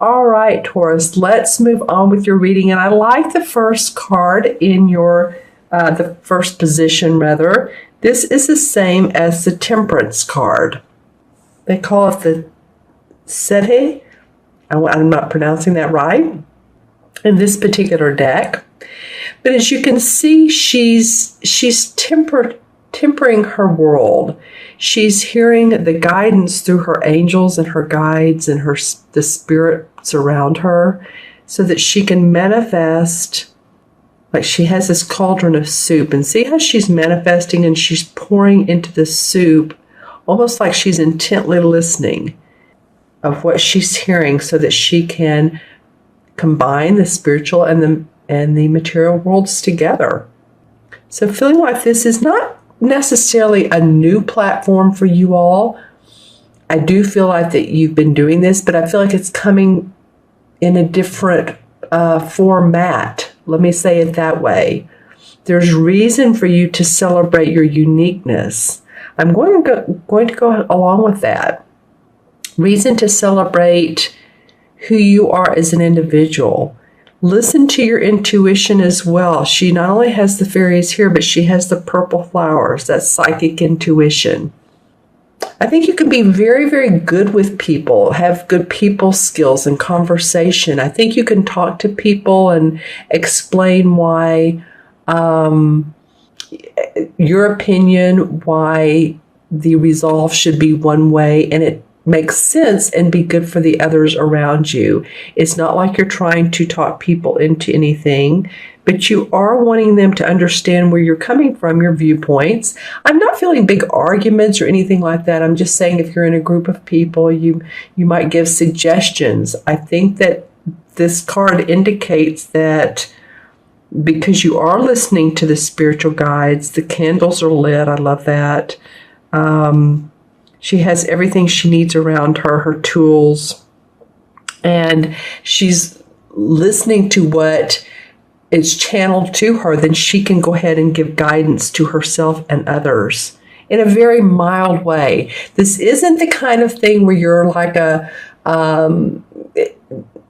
All right, Taurus, let's move on with your reading. And I like the first card in your, the first position, rather. This is the same as the Temperance card. They call it the Sete. I'm not pronouncing that right in this particular deck. But as you can see, she's tempering her world. She's hearing the guidance through her angels and her guides and the spirits around her so that she can manifest. Like she has this cauldron of soup, and see how she's manifesting and she's pouring into the soup almost like she's intently listening of what she's hearing so that she can combine the spiritual and the material worlds together. So feeling like this is not necessarily a new platform for you all. I do feel like that you've been doing this, but I feel like it's coming in a different format. Let me say it that way. There's reason for you to celebrate your uniqueness. I'm going to go along with that. Reason to celebrate who you are as an individual. Listen to your intuition as well. She not only has the fairies here, but she has the purple flowers. That's psychic intuition. I think you can be very, very good with people, have good people skills and conversation. I think you can talk to people and explain why your opinion, why the resolve should be one way, and it makes sense and be good for the others around you. It's not like you're trying to talk people into anything, but you are wanting them to understand where you're coming from, your viewpoints. I'm not feeling big arguments or anything like that. I'm just saying if you're in a group of people, you might give suggestions. I think that this card indicates that because you are listening to the spiritual guides, the candles are lit. I love that. She has everything she needs around her, her tools, and she's listening to what is channeled to her. Then she can go ahead and give guidance to herself and others in a very mild way. This isn't the kind of thing where you're like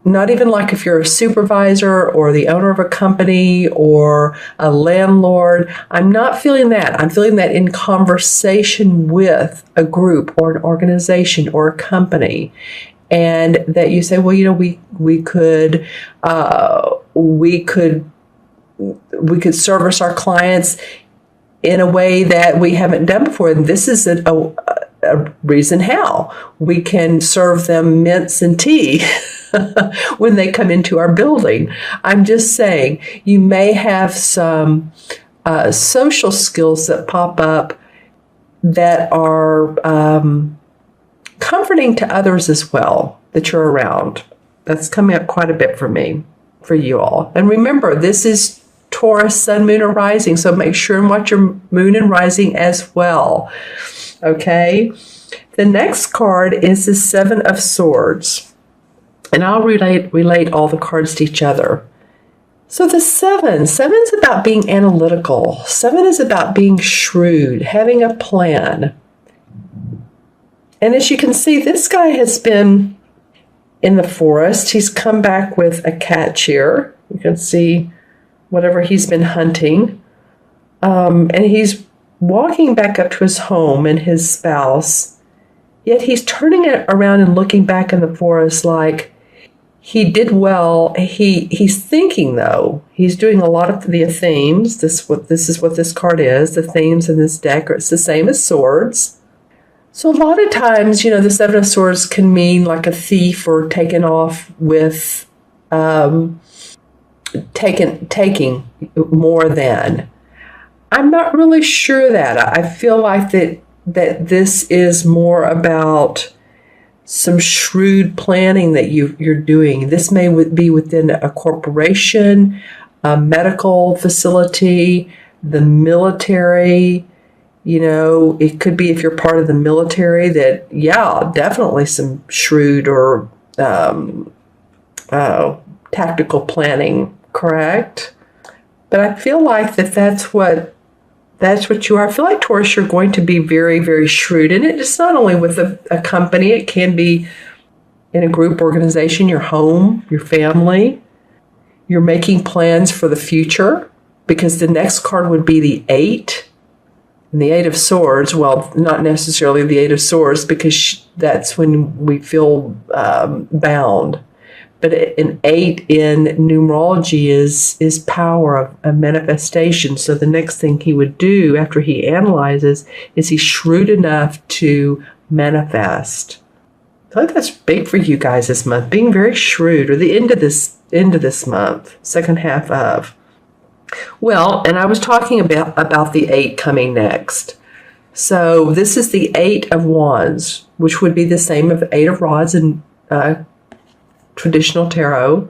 not even like if you're a supervisor or the owner of a company or a landlord. I'm not feeling that. I'm feeling that in conversation with a group or an organization or a company. And that you say, well, we could service our clients in a way that we haven't done before. And this is a reason how we can serve them mints and tea when they come into our building. I'm just saying you may have some social skills that pop up that are comforting to others as well that you're around. That's coming up quite a bit for me, for you all. And remember, this is Taurus, Sun, Moon, or Rising, so make sure and watch your Moon and Rising as well. Okay? The next card is the Seven of Swords. And I'll relate all the cards to each other. So the seven's about being analytical. 7 is about being shrewd, having a plan. And as you can see, this guy has been in the forest. He's come back with a cat here. You can see whatever he's been hunting. And he's walking back up to his home and his spouse. Yet he's turning it around and looking back in the forest like, he did well. He's thinking, though. He's doing a lot of the themes. This is what this card is. The themes in this deck it's the same as swords. So a lot of times, the Seven of Swords can mean like a thief or taking off with taking more than. I'm not really sure that. I feel like that this is more about some shrewd planning that you're doing. This may be within a corporation, a medical facility, the military. It could be if you're part of the military that, yeah, definitely some shrewd or tactical planning, correct? But I feel like that's what you are. I feel like, Taurus, you're going to be very, very shrewd. And it's not only with a company, it can be in a group organization, your home, your family. You're making plans for the future, because the next card would be the 8. And the 8 of Swords, well, not necessarily the 8 of Swords, because that's when we feel bound. But an 8 in numerology is power, a manifestation. So the next thing he would do after he analyzes is he's shrewd enough to manifest. I think that's big for you guys this month, being very shrewd, or the end of this month, second half of. Well, and I was talking about the 8 coming next. So this is the 8 of Wands, which would be the same as 8 of Rods in traditional tarot.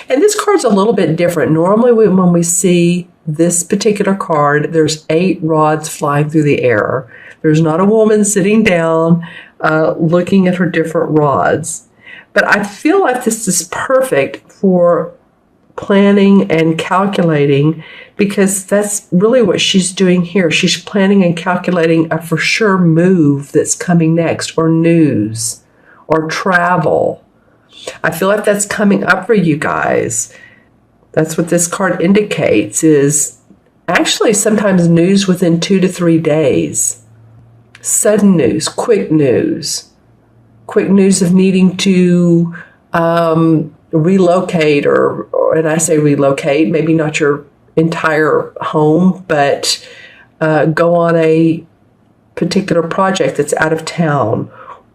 And this card's a little bit different. Normally when we see this particular card, there's 8 rods flying through the air. There's not a woman sitting down looking at her different rods. But I feel like this is perfect for planning and calculating, because that's really what she's doing here. She's planning and calculating a for sure move that's coming next, or news, or travel. I feel like that's coming up for you guys. That's what this card indicates, is actually sometimes news within 2 to 3 days. Sudden news, quick news of needing to relocate, or and I say relocate, maybe not your entire home, but go on a particular project that's out of town,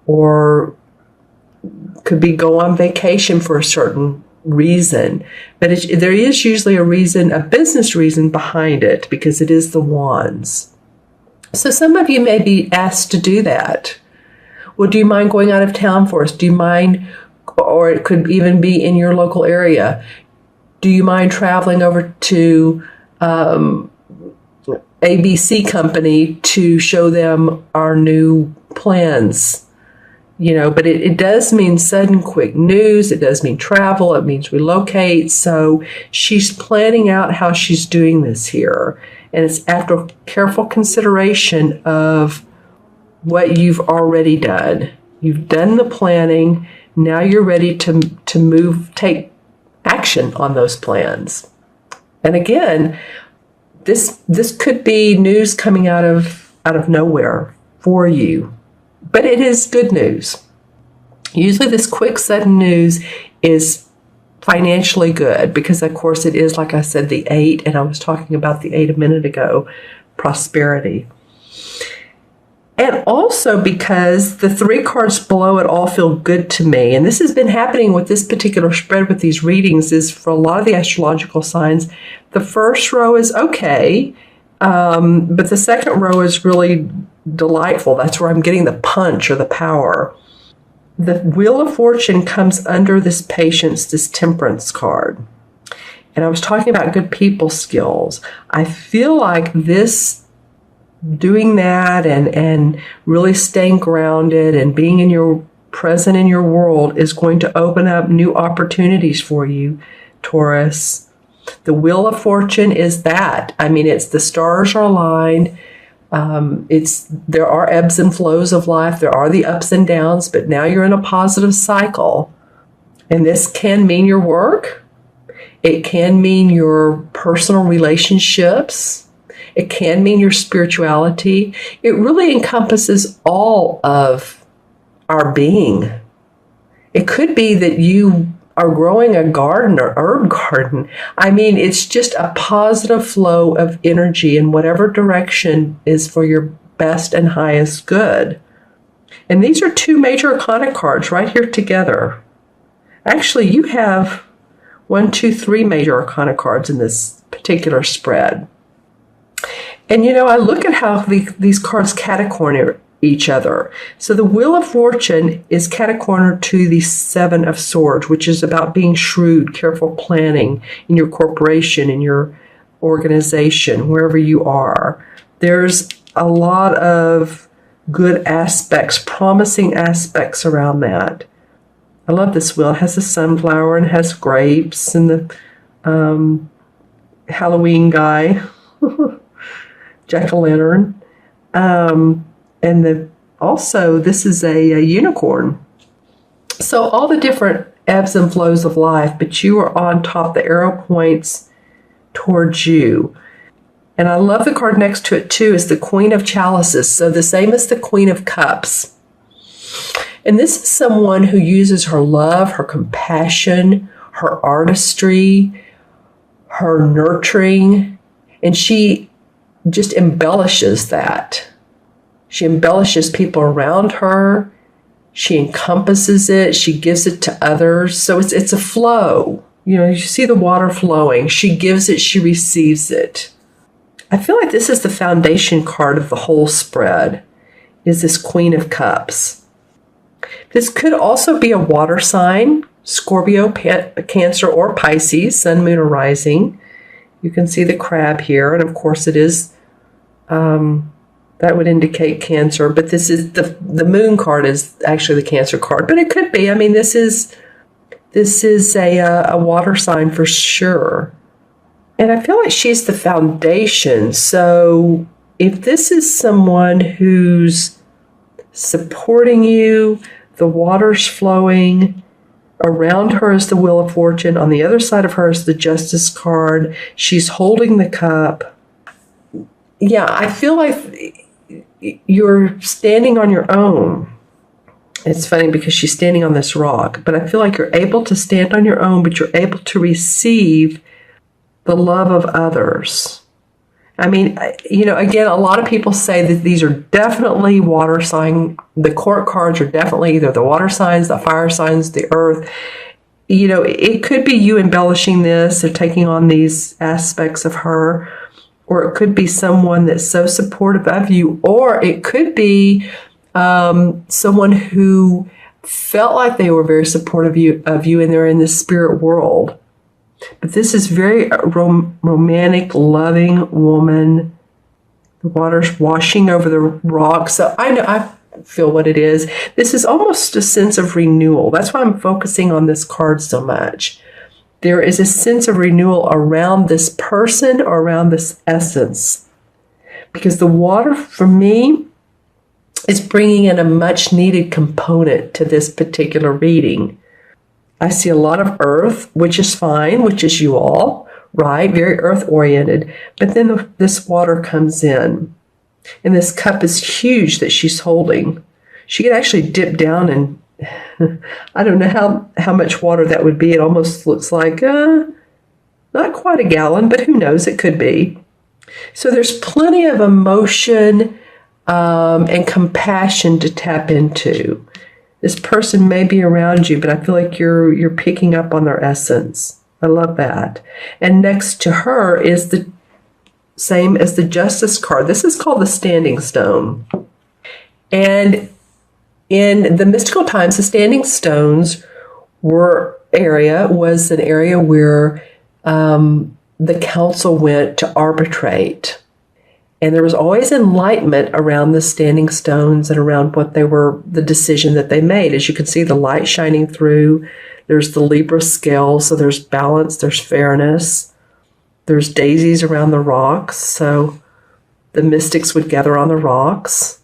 or could be go on vacation for a certain reason. But there is usually a reason, a business reason behind it, because it is the Wands. So some of you may be asked to do that. Well, do you mind going out of town for us? Do you mind, or it could even be in your local area, do you mind traveling over to ABC company to show them our new plans? You know, but it does mean sudden, quick news. It does mean travel. It means relocate. So she's planning out how she's doing this here. And it's after careful consideration of what you've already done. You've done the planning. Now you're ready to move, take action on those plans. And again, this could be news coming out of nowhere for you. But it is good news. Usually this quick, sudden news is financially good, because of course it is, like I said, the 8, and I was talking about the 8 a minute ago, prosperity. And also because the 3 cards below it all feel good to me. And this has been happening with this particular spread with these readings, is for a lot of the astrological signs, the first row is okay, but the second row is really delightful. That's where I'm getting the punch or the power. The Wheel of Fortune comes under this Patience, this Temperance card. And I was talking about good people skills. I feel like this, doing that and really staying grounded and being in your present in your world, is going to open up new opportunities for you, Taurus. The Wheel of Fortune is that. I mean, it's the stars are aligned. There are ebbs and flows of life. There are the ups and downs, but now you're in a positive cycle. And this can mean your work. It can mean your personal relationships. It can mean your spirituality. It really encompasses all of our being. It could be that you are growing a garden or herb garden. I mean, it's just a positive flow of energy in whatever direction is for your best and highest good. And these are 2 major arcana cards right here together. Actually, you have 1, 2, 3 major arcana cards in this particular spread. And you know, I look at how these cards catacorner each other. So the Wheel of Fortune is catacorner to the 7 of Swords, which is about being shrewd, careful planning in your corporation, in your organization, wherever you are. There's a lot of good aspects, promising aspects around that. I love this wheel. It has a sunflower and has grapes and the Halloween guy, jack-o'-lantern. And also, this is a unicorn. So all the different ebbs and flows of life, but you are on top. The arrow points towards you. And I love the card next to it too, is the Queen of Chalices. So the same as the Queen of Cups. And this is someone who uses her love, her compassion, her artistry, her nurturing, and she just embellishes that. She embellishes people around her. She encompasses it. She gives it to others. So it's a flow. You know, you see the water flowing. She gives it, she receives it. I feel like this is the foundation card of the whole spread, is this Queen of Cups. This could also be a water sign, Scorpio, Cancer, or Pisces, Sun, Moon, or Rising. You can see the crab here, and of course it is, that would indicate Cancer, but this is the Moon card is actually the Cancer card, but it could be. I mean, this is a water sign for sure. And I feel like she's the foundation. So if this is someone who's supporting you, the water's flowing, around her is the Wheel of Fortune, on the other side of her is the Justice card, she's holding the cup. Yeah, I feel like you're standing on your own. It's funny because she's standing on this rock, but I feel like you're able to stand on your own, but you're able to receive the love of others. I mean, you know, again, a lot of people say that these are definitely water sign. The court cards are definitely either the water signs, the fire signs, the earth. You know, it could be you embellishing this or taking on these aspects of her, or it could be someone that's so supportive of you, or it could be someone who felt like they were very supportive of you and they're in the spirit world. But this is very romantic, loving woman. The water's washing over the rocks. So I feel what it is. This is almost a sense of renewal. That's why I'm focusing on this card so much. There is a sense of renewal around this person or around this essence. Because the water, for me, is bringing in a much needed component to this particular reading. I see a lot of earth, which is fine, which is you all, right? Very earth-oriented. But then this water comes in. And this cup is huge that she's holding. She could actually dip down and I don't know how much water that would be. It almost looks like not quite a gallon, but who knows? It could be. So there's plenty of emotion and compassion to tap into. This person may be around you, but I feel like you're picking up on their essence. I love that. And next to her is the same as the Justice card. This is called the Standing Stone. And in the mystical times, the standing stones was an area where the council went to arbitrate. And there was always enlightenment around the standing stones and around what they were, the decision that they made. As you can see, the light shining through. There's the Libra scale, so there's balance, there's fairness. There's daisies around the rocks, so the mystics would gather on the rocks.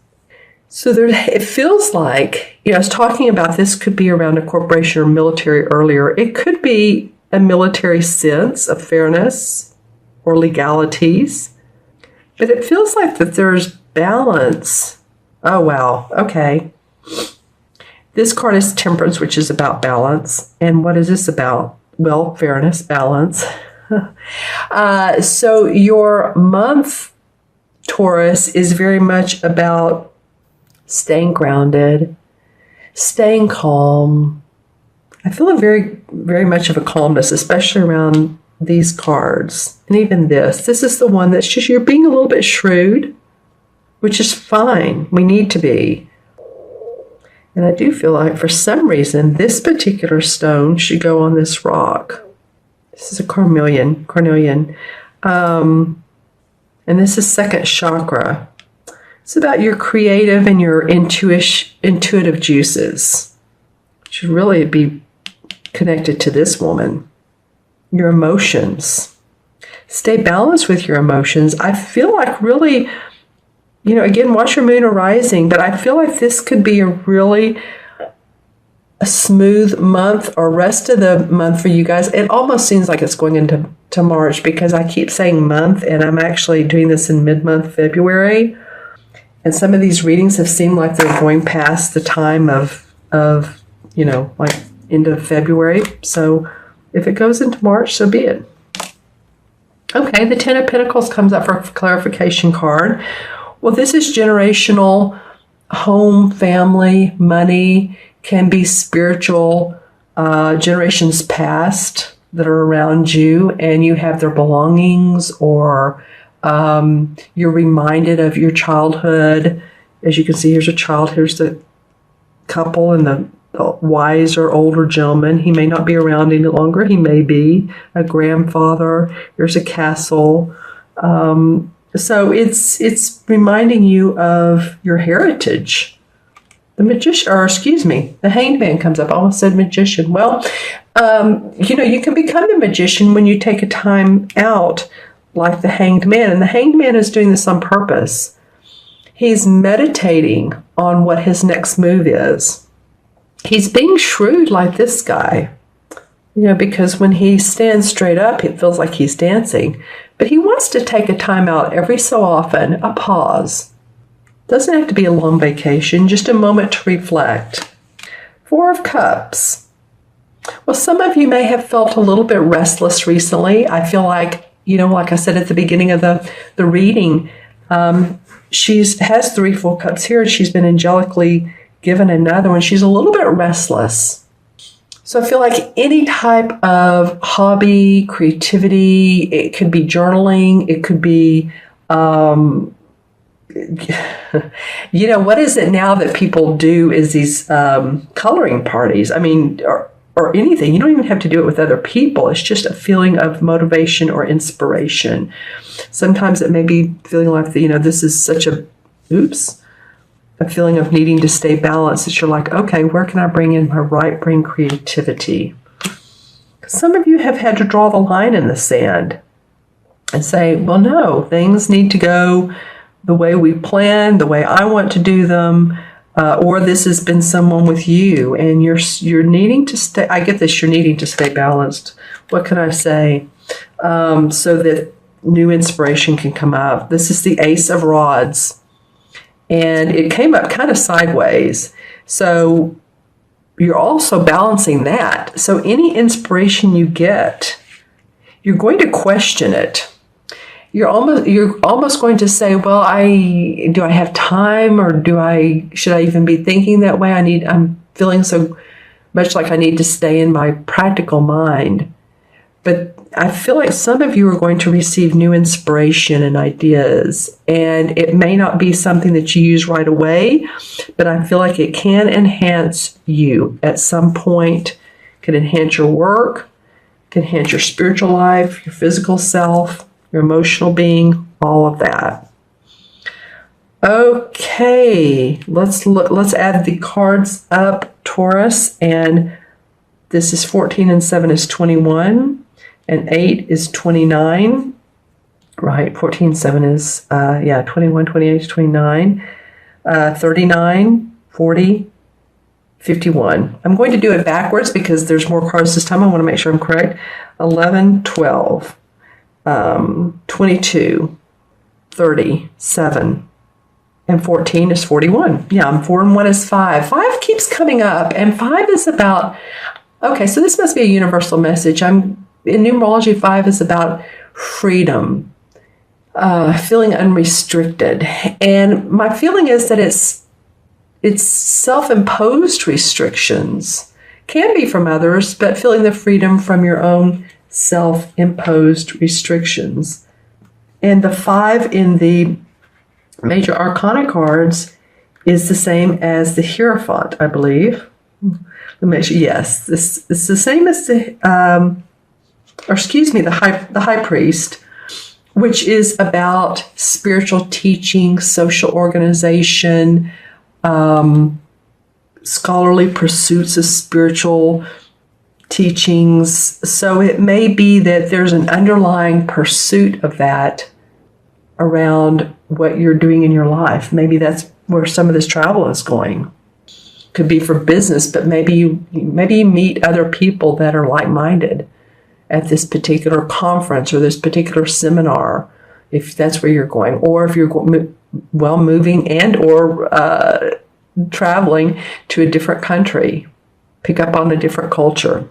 So it feels like, I was talking about this could be around a corporation or military earlier. It could be a military sense of fairness or legalities. But it feels like that there's balance. Oh, wow. Okay. This card is Temperance, which is about balance. And what is this about? Well, fairness, balance. So your month, Taurus, is very much about staying grounded, staying calm. I feel a very, very much of a calmness, especially around these cards. And even this is the one that's just, you're being a little bit shrewd, which is fine. We need to be. And I do feel like for some reason, this particular stone should go on this rock. This is a carnelian. And this is second chakra. It's about your creative and your intuitive juices. It should really be connected to this woman. Your emotions. Stay balanced with your emotions. I feel like really, again, watch your moon or rising, but I feel like this could be a really a smooth month or rest of the month for you guys. It almost seems like it's going into March because I keep saying month and I'm actually doing this in mid-month February. And some of these readings have seemed like they're going past the time of like into February. So if it goes into March, so be it. Okay, the Ten of Pentacles comes up for a clarification card. Well, this is generational, home, family, money, can be spiritual, generations past that are around you, and you have their belongings, or you're reminded of your childhood. As you can see, here's a child, here's the couple, and the wiser older gentleman. He may not be around any longer. He may be a grandfather. Here's a castle. So it's reminding you of your heritage. The Hanged Man comes up. I almost said magician. Well, you can become a magician when you take a time out like the Hanged Man. And the Hanged Man is doing this on purpose. He's meditating on what his next move is. He's being shrewd like this guy, because when he stands straight up, it feels like he's dancing. But he wants to take a time out every so often, a pause. Doesn't have to be a long vacation, just a moment to reflect. Four of Cups. Well, some of you may have felt a little bit restless recently. I feel like, like I said at the beginning of the reading, she has 3 full cups here, and she's been angelically given another one. She's a little bit restless. So I feel like any type of hobby, creativity, it could be journaling, it could be, what is it now that people do is these coloring parties. I mean, or anything. You don't even have to do it with other people. It's just a feeling of motivation or inspiration. Sometimes it may be feeling like, this is such a feeling of needing to stay balanced, that you're like, okay, where can I bring in my right brain creativity? Some of you have had to draw the line in the sand and say, well, no, things need to go the way we planned, the way I want to do them, or this has been someone with you, and you're needing to stay. I get this. You're needing to stay balanced. What can I say? So that new inspiration can come up. This is the Ace of Rods. And it came up kind of sideways. So you're also balancing that. So any inspiration you get, you're going to question it. You're almost going to say, well, do I have time, or should I even be thinking that way? I'm feeling so much like I need to stay in my practical mind. But I feel like some of you are going to receive new inspiration and ideas, and it may not be something that you use right away, but I feel like it can enhance you at some point, can enhance your work, can enhance your spiritual life, your physical self, your emotional being, all of that. Okay, let's add the cards up, Taurus, and this is 14 and 7 is 21. And 8 is 29, right? 14, 7 is, 21, 28 29, 39, 40, 51. I'm going to do it backwards because there's more cards this time. I want to make sure I'm correct. 11, 12, 22, 30, 7, and 14 is 41. Yeah, 4 and 1 is 5. 5 keeps coming up, and 5 is about, okay, so this must be a universal message. In numerology, 5 is about freedom, feeling unrestricted. And my feeling is that it's self-imposed restrictions. Can be from others, but feeling the freedom from your own self-imposed restrictions. And the 5 in the major arcana cards is the same as the Hierophant, I believe. Let me make sure. Yes, this is the same as the high priest, which is about spiritual teaching, social organization, scholarly pursuits of spiritual teachings. So it may be that there's an underlying pursuit of that around what you're doing in your life. Maybe that's where some of this travel is going. could be for business, but maybe you meet other people that are like-minded at this particular conference or this particular seminar, if that's where you're going, or if you're moving and or traveling to a different country, pick up on a different culture.